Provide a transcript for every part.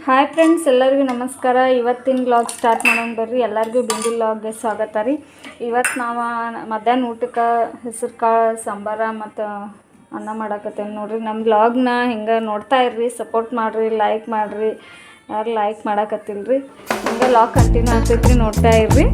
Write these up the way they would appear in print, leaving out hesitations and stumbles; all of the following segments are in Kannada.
ಹಾಯ್ ಫ್ರೆಂಡ್ಸ್, ಎಲ್ಲರಿಗೂ ನಮಸ್ಕಾರ. ಇವತ್ತಿನ ವ್ಲಾಗ್ ಸ್ಟಾರ್ಟ್ ಮಾಡೋಣ ಬರ್ರಿ. ಎಲ್ಲರಿಗೂ ಬಿಂದು ವ್ಲಾಗ್ಗೆ ಸ್ವಾಗತ ರೀ. ಇವತ್ತು ನಾವು ಮಧ್ಯಾಹ್ನ ಊಟಕ್ಕೆ ಹೆಸರು ಕಾಳು ಸಾಂಬಾರ ಮತ್ತು ಅನ್ನ ಮಾಡಾಕತ್ತೇವೆ ನೋಡಿರಿ. ನಮ್ಮ ವ್ಲಾಗ್ನ ಹಿಂಗೆ ನೋಡ್ತಾ ಇರ್ರಿ, ಸಪೋರ್ಟ್ ಮಾಡಿರಿ, ಲೈಕ್ ಮಾಡಿರಿ. ಯಾರು ಲೈಕ್ ಮಾಡಾಕತ್ತಿಲ್ರಿ, ಹಿಂಗೆ ವ್ಲಾಗ್ ಕಂಟಿನ್ಯೂ ಆಗ್ತೈತ್ರಿ, ನೋಡ್ತಾ ಇರ್ರಿ.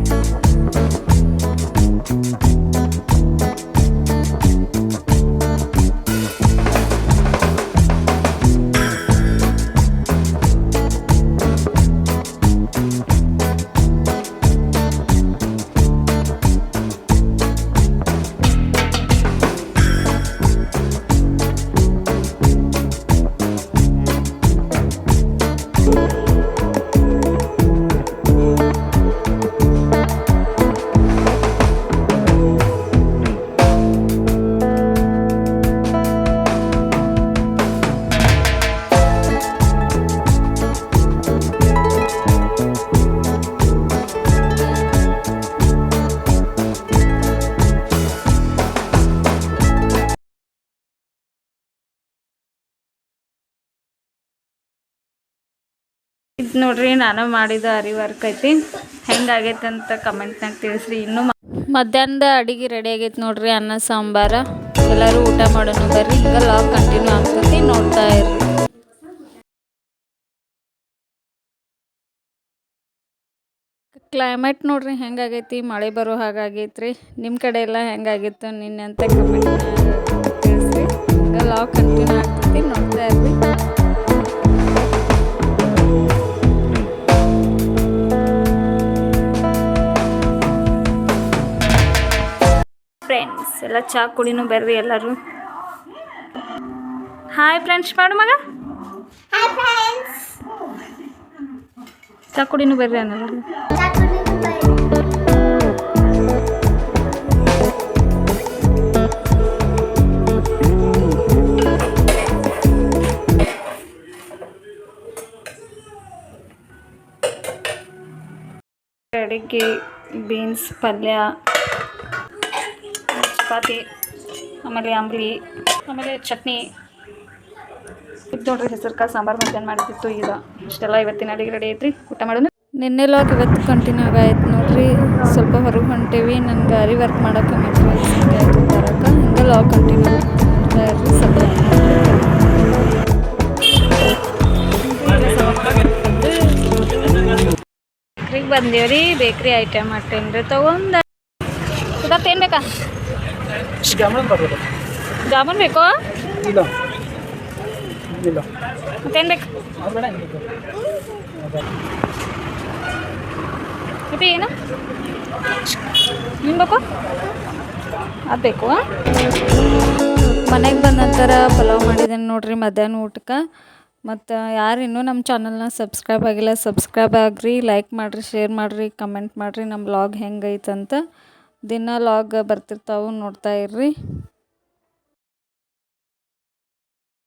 ಇದು ನೋಡ್ರಿ, ನಾನು ಮಾಡಿದ ಅರಿ ವರ್ಕ್ ಐತಿ. ಹೆಂಗಾಗೈತೆ ಅಂತ ಕಮೆಂಟ್ನಾಗ ತಿಳಿಸ್ರಿ. ಇನ್ನೂ ಮಧ್ಯಾಹ್ನದ ಅಡುಗೆ ರೆಡಿ ಆಗೈತೆ ನೋಡ್ರಿ, ಅನ್ನ ಸಾಂಬಾರ. ಎಲ್ಲರೂ ಊಟ ಮಾಡೋಣ ಬರ್ರಿ. ಹಿಂಗೆ ಲಾಗ್ ಕಂಟಿನ್ಯೂ ಆಗ್ತೈತಿ, ನೋಡ್ತಾ ಇರ್ರಿ. ಕ್ಲೈಮೇಟ್ ನೋಡ್ರಿ ಹೆಂಗಾಗೈತಿ, ಮಳೆ ಬರೋ ಹಾಗಾಗೈತ್ರಿ. ನಿಮ್ಮ ಕಡೆ ಎಲ್ಲ ಹೆಂಗಾಗಿತ್ತು ನಿನ್ನೆ ಅಂತ ಕಮೆಂಟ್ನಾಗ ತಿಳಿಸ್ರಿ. ಹಿಂಗೆ ಲಾಗ್ ಕಂಟಿನ್ಯೂ ಆಗ್ತೈತಿ, ನೋಡ್ತಾ ಇರ್ರಿ. ಫ್ರೆಂಡ್ಸ್ ಎಲ್ಲ ಚಹಾ ಕುಡಿನೂ ಬರ್ರಿ ಎಲ್ಲರೂ. ಹಾಯ್ ಫ್ರೆಂಡ್ಸ್ ಮಾಡು ಮಗ. ಚಹಾ ಕುಡಿನೂ ಬರ್ರಿ ಅನ್ನೋದು. ಅಡಿಗೆ, ಬೀನ್ಸ್ ಪಲ್ಯ, ಚಪಾತಿ, ಆಮೇಲೆ ಅಂಬ್ಲಿ, ಆಮೇಲೆ ಚಟ್ನಿ. ಇದು ನೋಡ್ರಿ ಹೆಸರು ಕಾಳು ಸಾಂಬಾರು ಮಧ್ಯಾಹ್ನ ಮಾಡಿದ್ದಿತ್ತು. ಈಗ ಇಷ್ಟೆಲ್ಲ ಇವತ್ತಿನ ಅಡಿಗೆ ರೆಡಿ ಐತ್ರಿ, ಊಟ ಮಾಡೋದು. ನಿನ್ನೆ ಲಾಗ್ ಇವತ್ತು ಕಂಟಿನ್ಯೂ ಆಗಾಯ್ತು ನೋಡ್ರಿ. ಸ್ವಲ್ಪ ಹೊರಗೆ ಹೊಂಟೇವಿ, ನನಗೆ ಅರಿ ವರ್ಕ್ ಮಾಡೋಕೆ ಮೆಟೀರಿಯಲ್ಸ್ ಆಯ್ತು ಬರೋಕೆ. ಹಿಂಗೆ ಲಾಗ್ ಕಂಟಿನ್ಯೂ ಆಗ್ತಾ ಇರ್ರಿ. ಬೇಕ್ರಿಗೆ ಬಂದೇವ್ರಿ. ಬೇಕ್ರಿ ಐಟಮ್ ಅಟ್ಟೇನ್ರಿ ತೊಗೊಂಡ. ಇವತ್ತೇನು ಬೇಕಾ? ಜಾಮೂನ್ ಬೇಕೋ? ಮತ್ತೇನು ಬೇಕು? ಏನು ಏನು ಬೇಕು? ಅದು ಬೇಕು. ಮನೆಗೆ ಬಂದ ನಂತರ ಪಲಾವ್ ಮಾಡಿದ್ದೇನೆ ನೋಡ್ರಿ ಮಧ್ಯಾಹ್ನ ಊಟಕ್ಕೆ. ಮತ್ತು ಯಾರು ಇನ್ನೂ ನಮ್ಮ ಚಾನಲ್ನ ಸಬ್ಸ್ಕ್ರೈಬ್ ಆಗಿಲ್ಲ, ಸಬ್ಸ್ಕ್ರೈಬ್ ಆಗಿರಿ, ಲೈಕ್ ಮಾಡಿರಿ, ಶೇರ್ ಮಾಡಿರಿ, ಕಮೆಂಟ್ ಮಾಡಿರಿ. ನಮ್ಮ ವ್ಲಾಗ್ ಹೆಂಗೈತಂತ ದಿನ ವ್ಲಾಗ್ ಬರ್ತಿರ್ತಾವೆ, ನೋಡ್ತಾ ಇರ್ರಿ.